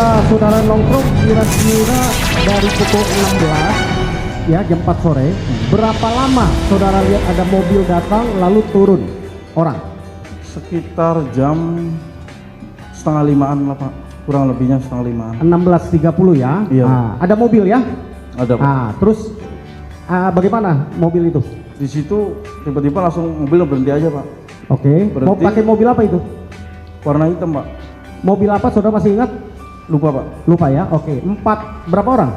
ketika saudara nongkrong kira-kira dari pukul 16 ya jam 4 sore, berapa lama saudara lihat ada mobil datang lalu turun orang? Sekitar jam setengah limaan lah Pak, kurang lebihnya setengah limaan. 16.30 ya. Iya. Nah, ada mobil ya? Ada Pak. Nah, terus bagaimana mobil itu? Di situ tiba-tiba langsung mobil berhenti aja Pak. Oke. Mau Berhenti. pakai mobil apa itu? Warna hitam Pak. Mobil apa saudara masih ingat? Lupa Pak. Lupa ya. Oke. Berapa orang?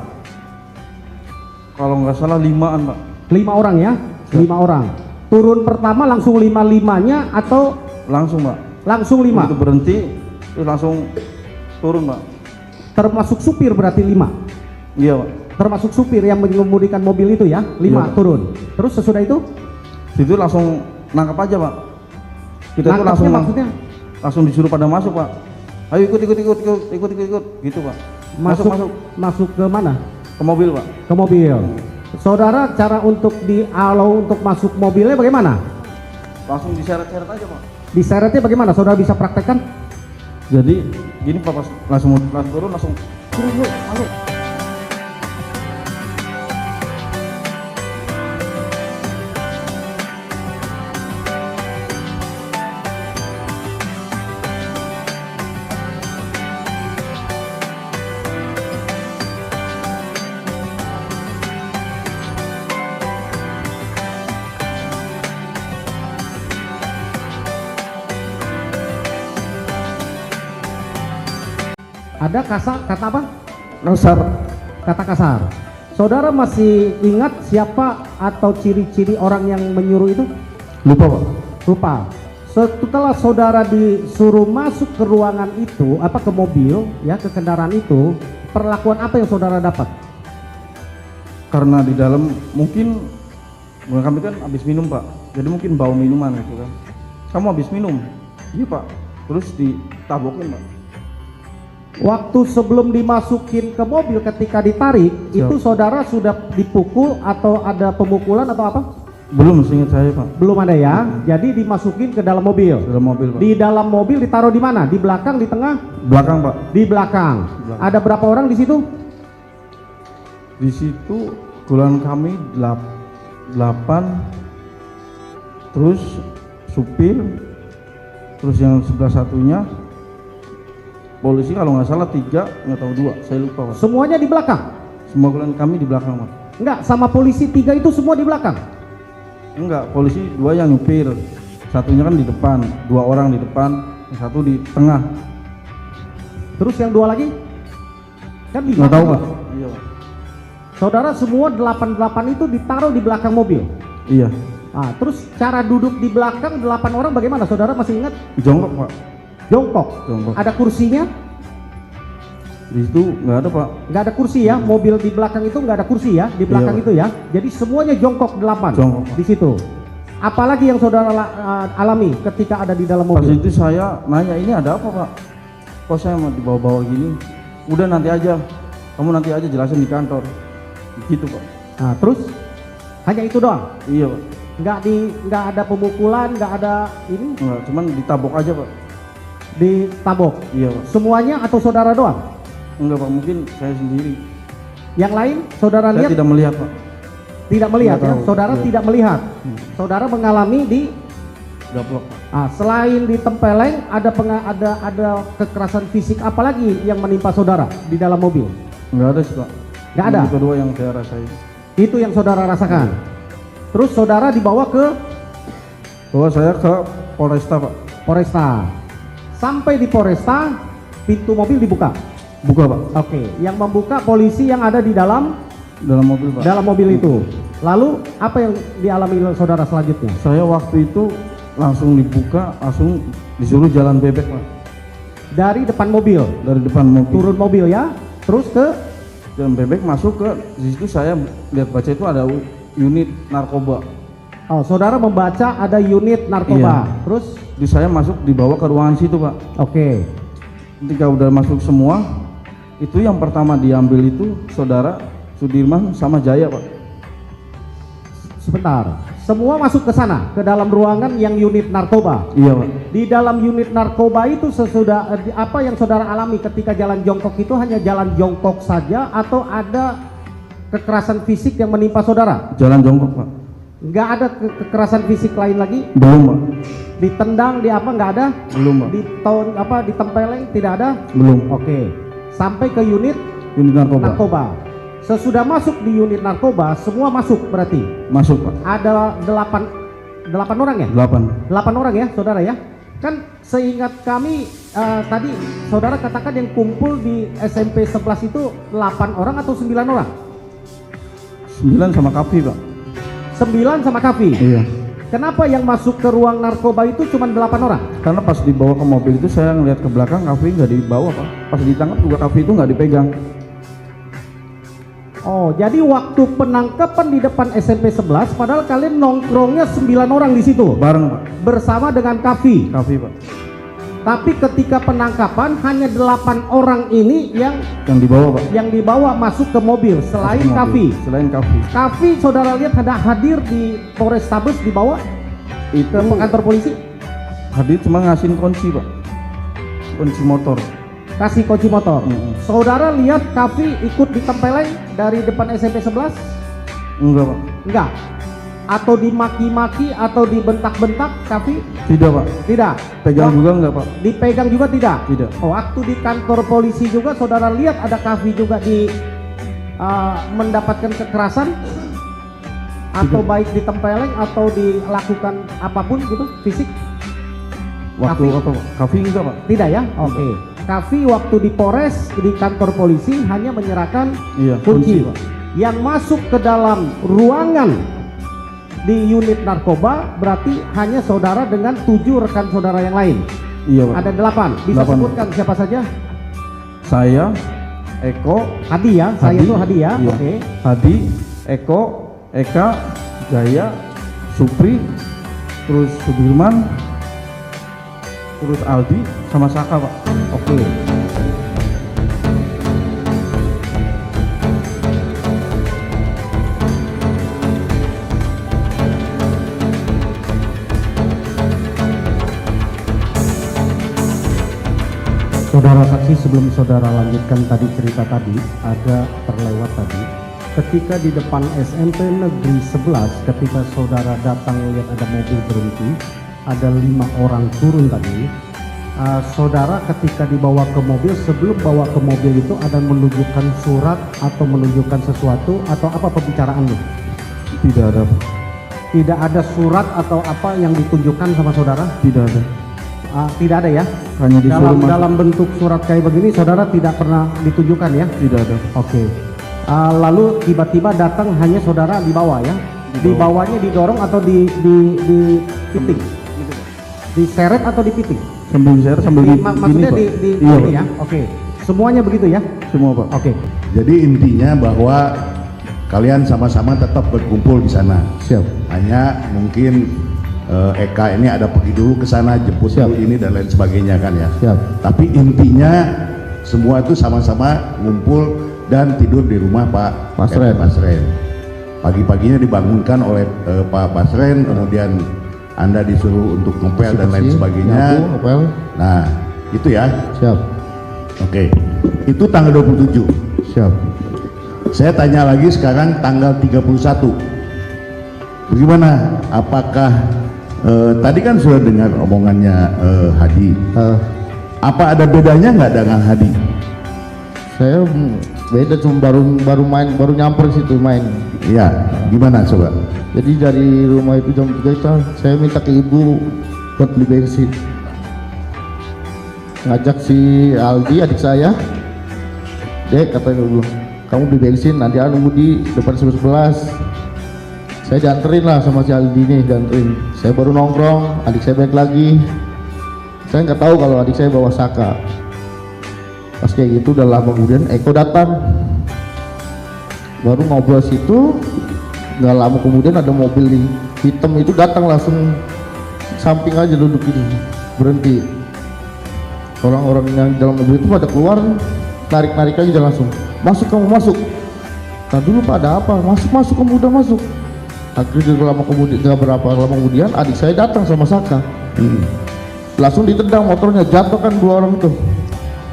Kalau nggak salah 5-an Pak. 5 orang ya? 5 orang. Turun pertama langsung 5-5-nya atau Langsung Pak. langsung 5? Begitu berhenti, terus langsung turun Pak. Termasuk supir berarti 5? Iya Pak. Termasuk supir yang mengemudikan mobil itu ya? 5 Iya, Pak. turun. Terus sesudah itu? Situ langsung nangkap aja Pak. Kita itu Nangkapnya maksudnya? langsung disuruh pada masuk Pak. Ayo ikut gitu Pak. Masuk ke mana? Ke mobil Pak. Ke mobil. Saudara, cara untuk untuk masuk mobilnya bagaimana? Langsung diseret-seret aja Pak. Diseretnya bagaimana? Saudara bisa praktekkan? Jadi gini Pak, pas langsung turun langsung turun yuk, ayo. Ada kata apa? Kasar. Kata kasar. Saudara masih ingat siapa atau ciri-ciri orang yang menyuruh itu? Lupa Pak. Lupa. Setelah saudara disuruh masuk ke ruangan itu, ke mobil, ya, ke kendaraan itu, perlakuan apa yang saudara dapat? Karena di dalam mungkin kami kan habis minum Pak. Jadi mungkin bau minuman gitu kan. Kamu habis minum? Iya Pak. Terus ditabokin Pak. Waktu sebelum dimasukin ke mobil ketika ditarik, itu saudara sudah dipukul atau ada pemukulan atau apa? Belum, seingat saya Pak. Belum ada ya. Jadi dimasukin ke dalam mobil. Dalam mobil Pak. Di dalam mobil ditaruh di mana? Di belakang, di tengah? Belakang Pak. Di belakang. Ada berapa orang di situ? Di situ kebetulan kami 8, terus supir, terus yang sebelah satunya polisi kalau nggak salah 3, nggak tahu 2, saya lupa Pak. Semuanya di belakang? Semua kebetulan kami di belakang Pak. Enggak, sama polisi 3 itu semua di belakang? Enggak, polisi 2 yang nyupir, satunya kan di depan, 2 orang di depan, yang 1 di tengah. Terus yang 2 lagi? Kan di Nggak tahu belakang. Pak. Iya Pak. Saudara semua 8 itu ditaruh di belakang mobil? Iya. Terus cara duduk di belakang 8 orang bagaimana? Saudara masih ingat? Jongkok Pak. Jongkok? Jongkok. Ada kursinya? Di situ nggak ada Pak. Nggak ada kursi ya? Mobil di belakang itu nggak ada kursi ya? Di belakang Iya, itu ya? Jadi semuanya jongkok 8 Jongkok, Pak. di situ. Apalagi yang saudara alami ketika ada di dalam Pas mobil? itu saya nanya, ini ada apa Pak? Kok saya mau dibawa-bawa gini? Udah nanti aja, kamu nanti aja jelasin di kantor. Gitu Pak. Terus hanya itu doang? Iya Pak. Nggak ada pemukulan, nggak ada ini? Enggak, cuman ditabok aja Pak. Ditabok? Iya Pak. Semuanya atau saudara doang? Enggak Pak, mungkin saya sendiri. Yang lain saudara Saya lihat? tidak melihat Pak. Tidak melihat Nggak ya? tahu. Saudara Iya. tidak melihat? Saudara mengalami di Gaplok Pak. selain ditempeleng ada kekerasan fisik apalagi yang menimpa saudara di dalam mobil? Enggak ada sih Pak. Nggak ada? Itu kedua yang saya rasain. Itu yang saudara rasakan. Terus saudara dibawa ke Bahwa saya ke Polresta Pak. Polresta. Sampai di Polresta, pintu mobil dibuka. Buka Pak. Oke, yang membuka polisi yang ada di dalam Mobil Pak. dalam mobil itu. Lalu apa yang dialami saudara selanjutnya? Saya waktu itu langsung dibuka, langsung disuruh jalan bebek Pak. Dari depan mobil, Dari depan mobil. turun mobil ya, terus ke Jalan bebek masuk ke di situ, saya lihat baca itu ada unit narkoba. saudara membaca ada unit narkoba. Iya. Terus Di saya masuk dibawa ke ruangan situ Pak. oke. Ketika udah masuk semua, itu yang pertama diambil itu saudara Sudirman sama Jaya Pak. Sebentar. semua masuk ke sana, ke dalam ruangan yang unit narkoba. Iya Pak. Di dalam unit narkoba itu sesudah apa yang saudara alami ketika jalan jongkok itu hanya jalan jongkok saja atau ada kekerasan fisik yang menimpa saudara? Jalan jongkok Pak. Nggak ada kekerasan fisik lain lagi? Belum Pak. Ditendang, di apa, nggak ada? Belum Pak. Ditempeleng, tidak ada? Belum. Oke. Sampai ke unit Narkoba. narkoba. Sesudah masuk di unit narkoba, semua masuk berarti? Masuk Pak. Ada 8 orang ya? 8 orang ya, saudara ya? Kan seingat kami tadi saudara katakan yang kumpul di SMP 11 itu 8 orang atau 9 orang? 9 sama Kavi Pak. 9 sama Kavi? Iya. Kenapa yang masuk ke ruang narkoba itu cuma 8 orang? Karena pas dibawa ke mobil itu saya ngeliat ke belakang, Kavi nggak dibawa Pak. Pas ditangkap juga Kavi itu nggak dipegang. Oh, jadi waktu penangkapan di depan SMP 11, padahal kalian nongkrongnya 9 orang di situ, Bareng Pak. bersama dengan Kavi. Kavi Pak. Tapi ketika penangkapan hanya 8 orang ini yang dibawa masuk ke mobil selain Kavi. Selain Kavi. Kavi saudara lihat ada hadir di Polrestabes dibawa Itu ke kantor polisi, hadir cuma ngasihin kunci Pak. Kunci motor. kasih kunci motor. Saudara lihat Kavi ikut ditempeleng dari depan SMP 11? Enggak Pak. Enggak. Atau dimaki-maki atau dibentak-bentak Kavi? Tidak Pak. Tidak. Pegang juga enggak Pak? Dipegang juga tidak? Tidak. Oh, waktu di kantor polisi juga saudara lihat ada Kavi juga mendapatkan kekerasan? Atau baik ditempeleng atau dilakukan apapun gitu fisik? Waktu Kavi? apa Pak? Kavi enggak Pak? Tidak ya? Oke. Kavi waktu di Polres di kantor polisi hanya menyerahkan kunci. Pak. Yang masuk ke dalam ruangan di unit narkoba berarti hanya saudara dengan 7 rekan saudara yang lain. Iya Pak. Ada 8. Bisa 8. sebutkan siapa saja? Saya, Eko, Hadi ya, saya tuh Hadi ya. Iya. Oke. Hadi, Eko, Eka, Jaya, Supri, terus Sudirman, terus Aldi sama Saka Pak. Oke. Saudara saksi, sebelum saudara lanjutkan tadi cerita tadi, ada terlewat tadi ketika di depan SMP Negeri 11 ketika saudara datang lihat ada mobil berhenti, ada 5 orang turun tadi. Saudara ketika dibawa ke mobil, sebelum bawa ke mobil itu ada menunjukkan surat atau menunjukkan sesuatu atau apa pembicaraannya? Tidak ada. Tidak ada surat atau apa yang ditunjukkan sama saudara? Tidak ada. Tidak ada ya? Hanya disuruh masuk. Dalam bentuk surat kayak begini saudara tidak pernah ditunjukkan ya? Tidak ada. Oke. Lalu tiba-tiba datang hanya saudara dibawa ya? Dibawanya didorong atau dipiting? Diseret atau dipiting? Sambil share sambil Maksudnya Pak. di Iya, ini ya? Oke. Semuanya begitu ya? Semua Pak. Oke. Jadi intinya bahwa kalian sama-sama tetap berkumpul di sana. Siap. Hanya mungkin Eka ini ada pergi dulu ke sana, jemput dulu ini dan lain sebagainya kan ya. Siap. Tapi intinya semua itu sama-sama ngumpul dan tidur di rumah Pak Basren. Pagi-paginya dibangunkan oleh Pak Basren, kemudian Anda disuruh untuk ngepel dan lain sebagainya. Nah, itu ya. Siap. Oke. Itu tanggal 27. Siap. Saya tanya lagi sekarang tanggal 31. Bagaimana? Apakah tadi kan sudah dengar omongannya Hadi. Apa ada bedanya nggak dengan Hadi? Saya beda, cuma baru nyamper situ main. Iya, gimana coba? Jadi dari rumah itu jam 3 itu saya minta ke ibu buat beli bensin. Ngajak si Aldi adik saya. Dek, katanya dulu, kamu beli bensin, nanti nunggu di depan 11. Saya dianterin lah sama si Aldi nih, dianterin. Saya baru nongkrong, adik saya balik lagi. Saya nggak tahu kalau adik saya bawa Saka. Pas kayak gitu udah lama kemudian Eko datang. Baru ngobrol situ, nggak lama kemudian ada mobil hitam itu datang langsung samping aja duduk ini, berhenti. Orang-orang yang di dalam mobil itu pada keluar, tarik-tarik aja langsung. Masuk kamu masuk. Nah dulu Pak ada apa? Masuk kamu udah masuk. Akhirnya gak berapa lama kemudian adik saya datang sama Saka. Langsung ditendang motornya, jatuh kan 2 orang itu.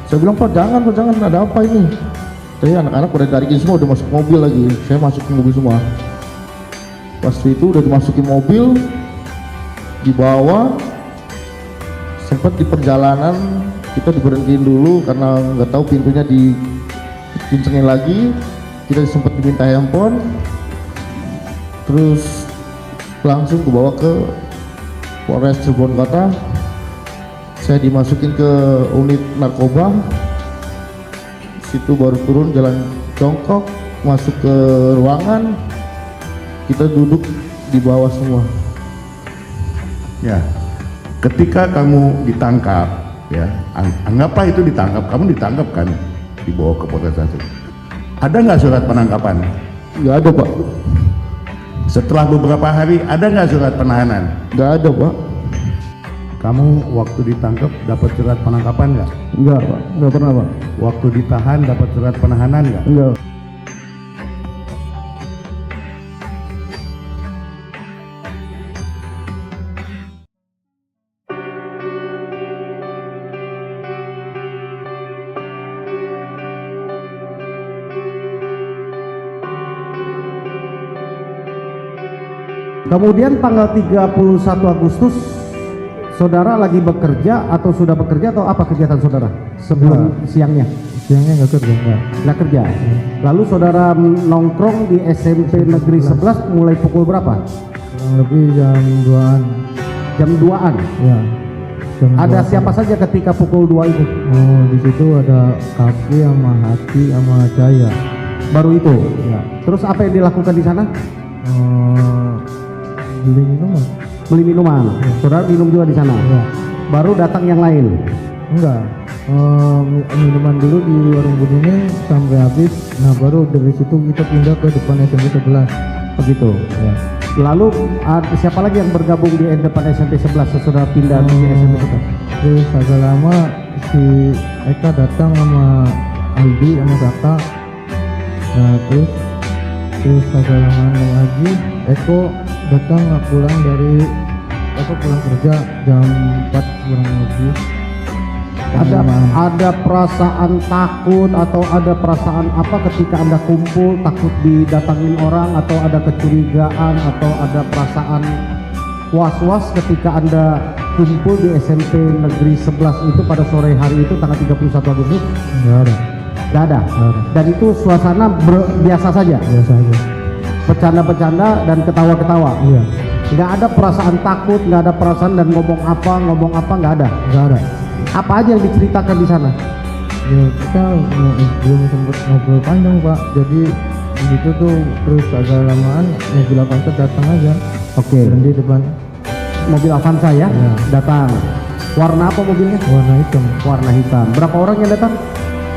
Saya bilang, Pak jangan, ada apa ini? Tapi anak-anak pada tarikin semua, udah masuk mobil lagi. Saya masukin mobil semua. Pas itu udah dimasukin mobil, dibawa, sempat di perjalanan kita diberhentiin dulu karena nggak tahu pintunya dikencengin lagi. Kita sempat diminta handphone, terus langsung dibawa ke Polres Cirebon Kota. Saya dimasukin ke unit narkoba. Situ baru turun jalan jongkok masuk ke ruangan, kita duduk di bawah semua. Ya, ketika kamu ditangkap, ya, anggaplah itu ditangkap, kamu ditangkap kan, dibawa ke Polres Tasik. Ada nggak surat penangkapan? Nggak ada Pak. Setelah beberapa hari, ada nggak surat penahanan? Nggak ada Pak. Kamu waktu ditangkap dapat surat penangkapan nggak? Nggak Pak, nggak pernah Pak. Waktu ditahan dapat surat penahanan nggak? Nggak. Kemudian tanggal 31 Agustus saudara lagi bekerja atau sudah bekerja atau apa kegiatan saudara sebelum siangnya? Siangnya nggak kerja, Nggak kerja. Lalu saudara nongkrong di SMP Negeri 11 mulai pukul berapa? kurang lebih jam 2-an. Jam 2-an. Ya. Ada siapa saja ketika pukul 2 itu? Oh, di situ ada Kaki sama Hati sama Jaya. Baru itu. Ya. Terus apa yang dilakukan di sana? Beli minuman. Beli minuman. Saudara minum juga di sana. Ya. Baru datang yang lain. Enggak. Minuman dulu di warung Budining sampai habis. Nah, baru dari situ kita pindah ke depan SMP 11. Begitu. Ya. Lalu siapa lagi yang bergabung di depan SMP 11 sesudah pindah di SMP 11? Terus agak lama si Eka datang sama Aldi sama Saka. Nah, terus agak lama lagi Eko datang pulang kerja jam 4 kurang lebih. Ada perasaan takut atau ada perasaan apa ketika Anda kumpul, takut didatangin orang atau ada kecurigaan atau ada perasaan was-was ketika Anda kumpul di SMP Negeri 11 itu pada sore hari itu tanggal 31 Agustus? Enggak ada. Nggak ada. Dan itu suasana biasa saja. Biasa aja. Bercanda-bercanda dan ketawa-ketawa. Iya. Nggak ada perasaan takut, nggak ada perasaan dan ngomong apa, nggak ada. Enggak ada. Apa aja yang diceritakan di sana? Ya kita belum sempat ngobrol panjang Pak. Jadi di situ tuh terus agak lamaan mobil Avanza datang aja. Oke. Berhenti depan. Mobil Avanza ya, Ya. datang. Warna apa mobilnya? Warna hitam. Warna hitam. Berapa orang yang datang?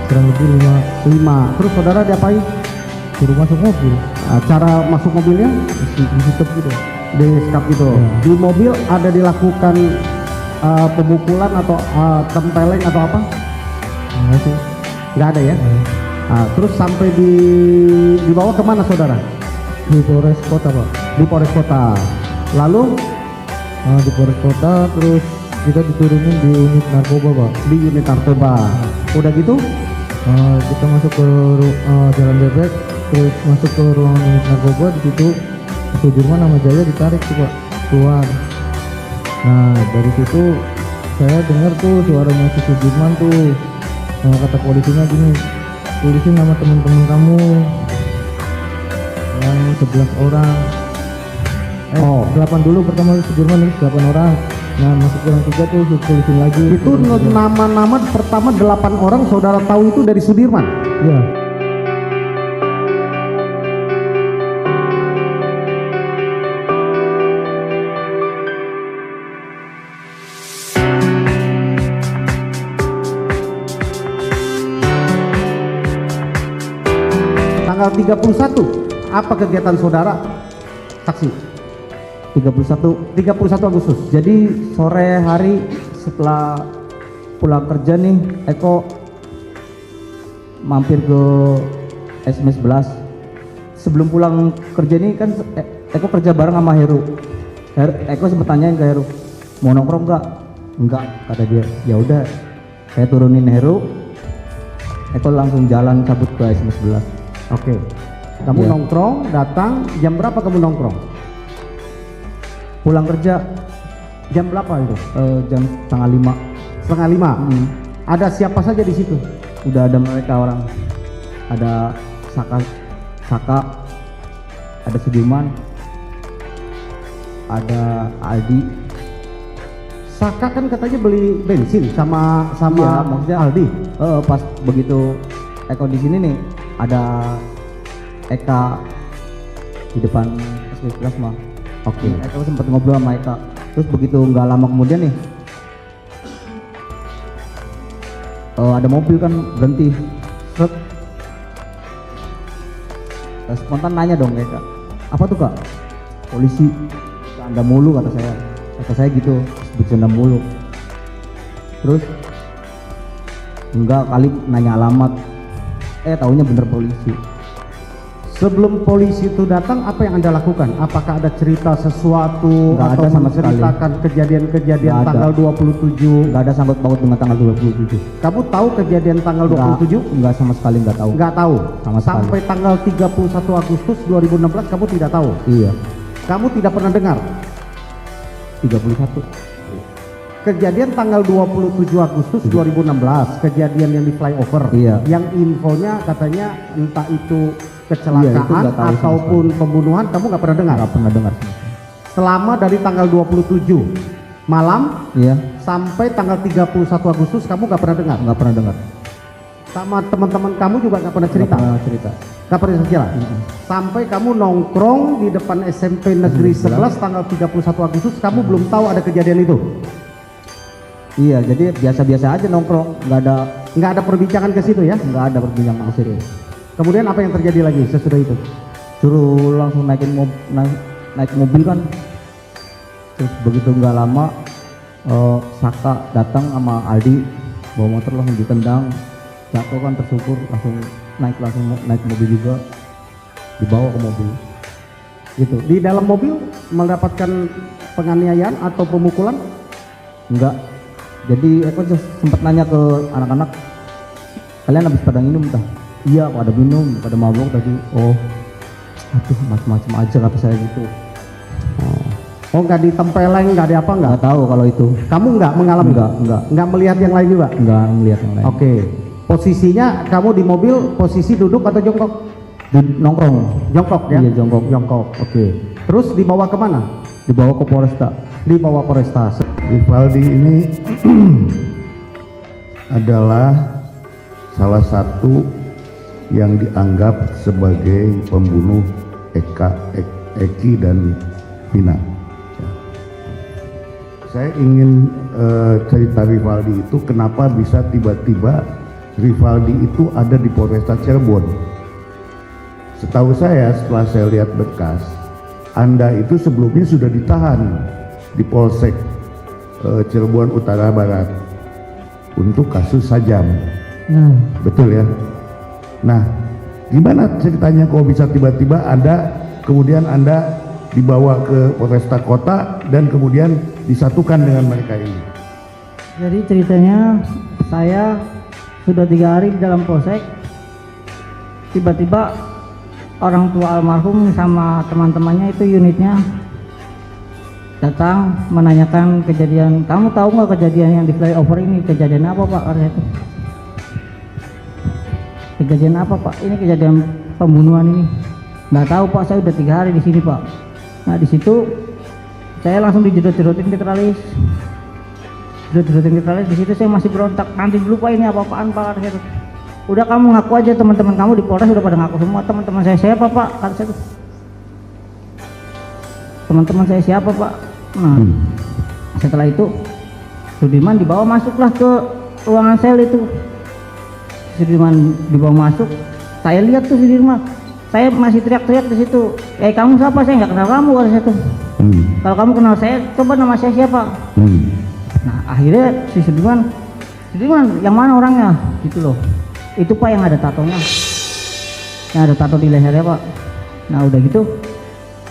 Kurang lebih 5. Terus saudara diapain? suruh masuk mobil. Cara masuk mobilnya? Di stop gitu. Di sekap gitu. Ya. Di mobil ada dilakukan pemukulan atau tempeleng atau apa? Enggak sih. Nggak ada ya? Terus sampai dibawa kemana saudara? Di Polres Kota Pak. Di Polres Kota. Lalu Di Polres Kota terus kita diturunin di unit narkoba Pak. di unit narkoba. Udah gitu? Kita masuk ke Jalan Bebek, terus masuk ke ruangan unit narkoba. Di situ Sudirman sama Jaya ditarik tuh Pak keluar. Nah dari situ saya dengar tuh suaranya si Sudirman tuh, kata polisinya gini, tulisin nama teman-teman kamu yang 11 orang. 8 dulu pertama Sudirman, ini 8 orang. Nah masuk orang 3 tuh tulisin lagi. Itu nama-nama pertama 8 orang saudara tahu itu dari Sudirman? Iya. Tanggal 31 apa kegiatan saudara? Saksi 31 Agustus. Jadi sore hari setelah pulang kerja nih Eko mampir ke SMS 11. Sebelum pulang kerja nih kan Eko kerja bareng sama Heru. Eko sempet tanyain ke Heru, mau nongkrong nggak? Enggak, kata dia. Ya udah, saya turunin Heru. Eko langsung jalan cabut ke SMS 11. Oke. Kamu Iya. nongkrong, datang, jam berapa kamu nongkrong? Pulang kerja Jam berapa itu? jam setengah 5. Setengah 5. Ada siapa saja di situ? Udah ada mereka orang. Ada Saka, ada Sudirman, ada Aldi. Saka kan katanya beli bensin sama Iya, maksudnya Aldi. pas begitu Eko di sini nih, ada Eka di depan SMS Plasma. Oke. Eko sempat ngobrol sama Eka. Terus begitu nggak lama kemudian nih, ada mobil kan berhenti. Set. Spontan nanya dong Eka, apa tuh Kak? Polisi. Anda mulu kata saya. Kata saya gitu, bercanda mulu. Terus enggak, kali nanya alamat. Taunya bener polisi. Sebelum polisi itu datang, apa yang Anda lakukan? Apakah ada cerita sesuatu Nggak atau ada sama sekali. menceritakan kejadian-kejadian Nggak ada. tanggal 27? Nggak ada sangkut paut dengan tanggal 27. Kamu tahu kejadian tanggal 27? Enggak sama sekali nggak tahu. Nggak tahu. Sama sekali. Sampai tanggal 31 Agustus 2016 kamu tidak tahu. Iya, Kamu tidak pernah dengar. 31. Kejadian tanggal 27 Agustus 2016, kejadian yang di flyover. Iya. Yang infonya katanya entah itu Iya, kecelakaan itu nggak tahu sama ataupun pembunuhan, kamu nggak pernah dengar. Nggak pernah dengar sama sekali. Selama dari tanggal 27 malam Iya, sampai tanggal 31 Agustus kamu nggak pernah dengar. nggak pernah dengar. Sama teman-teman kamu juga nggak pernah cerita. Nggak pernah cerita. Nggak pernah cerita. Sampai kamu nongkrong di depan SMP Negeri 11 tanggal 31 Agustus, kamu belum tahu ada kejadian itu. Iya, jadi biasa-biasa aja nongkrong, Nggak ada perbincangan ke situ ya. nggak ada perbincangan serius. Kemudian apa yang terjadi lagi sesudah itu? Suruh langsung naik mobil kan. Terus begitu nggak lama Saka datang sama Aldi bawa motor, langsung ditendang, jatuh kan, tersyukur langsung naik mobil juga, dibawa ke mobil. Gitu. Di dalam mobil mendapatkan penganiayaan atau pemukulan? Enggak. Jadi aku sempat nanya ke anak-anak, kalian habis pada minum tah? Iya, pada minum, pada mabuk tadi. Oh, aduh, macam-macam aja kata saya gitu. Oh, nggak ditempeleng, nggak ada apa nggak? Nggak tahu kalau itu. Kamu nggak mengalami? Nggak melihat yang lain juga? Nggak ngeliat yang lain. Oke. Posisinya kamu di mobil posisi duduk atau jongkok? Nongkrong. Jongkok ya? Iya, jongkok. Jongkok. Oke. Terus dibawa kemana? Dibawa ke Polresta. Dibawa Polresta. Rivaldi ini adalah salah satu yang dianggap sebagai pembunuh Eki dan Vina. Ya. Saya ingin cerita Rivaldi itu kenapa bisa tiba-tiba Rivaldi itu ada di Polresta Cirebon. Setahu saya setelah saya lihat berkas, Anda itu sebelumnya sudah ditahan di Polsek Cirebon Utara Barat untuk kasus sajam. Betul ya? Nah, gimana ceritanya kok bisa tiba-tiba kemudian Anda dibawa ke Polresta Kota dan kemudian disatukan dengan mereka ini? Jadi ceritanya saya sudah 3 hari di dalam polsek, tiba-tiba orang tua almarhum sama teman-temannya itu unitnya datang menanyakan kejadian, kamu tahu nggak kejadian yang di flyover ini, kejadian apa Pak? Kata itu. Kejadian apa Pak? Ini kejadian pembunuhan ini. Nggak tahu Pak, saya udah 3 hari di sini Pak. Nah di situ saya langsung dijedot-jedotin ke tralis. Jedotin ke tralis, di situ saya masih berontak, nanti dulu Pak, ini apa-apaan Pak? Kata saya. Udah kamu ngaku aja, teman-teman kamu di Polres udah pada ngaku semua. Teman-teman saya siapa Pak? Kata saya tuh. Teman-teman saya siapa Pak? Nah, setelah itu Sudirman dibawa masuklah ke ruangan sel itu. Sudirman dibawa masuk, saya lihat tuh Sudirman, saya masih teriak-teriak di situ. Kamu siapa? Saya nggak kenal kamu, kata saya tuh. Kalau kamu kenal saya, coba nama saya siapa? Nah akhirnya si Sudirman yang mana orangnya? Gitu loh. Itu Pak yang ada tatonya, yang ada tato di lehernya Pak. Nah udah gitu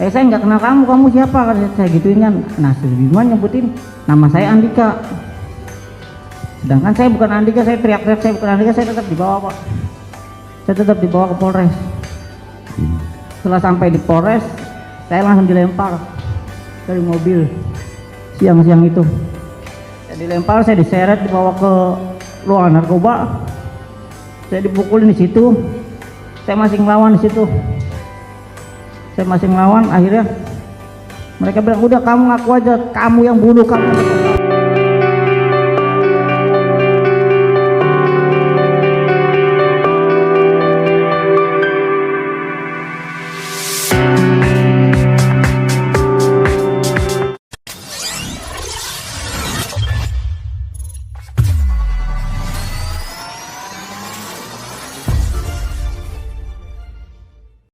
Saya nggak kenal kamu siapa, kan saya gituin kan. Nah Sudirman nyebutin nama saya Andika, sedangkan saya bukan Andika. Saya teriak-teriak saya bukan Andika, saya tetap dibawa pak, saya tetap dibawa ke Polres. Setelah sampai di Polres, saya langsung dilempar dari mobil siang-siang itu. Saya dilempar, saya diseret, dibawa ke ruangan narkoba, saya dipukulin di situ. Saya masih ngelawan di situ. Saya masih ngelawan, akhirnya mereka bilang udah kamu ngaku aja, kamu yang bunuh kamu.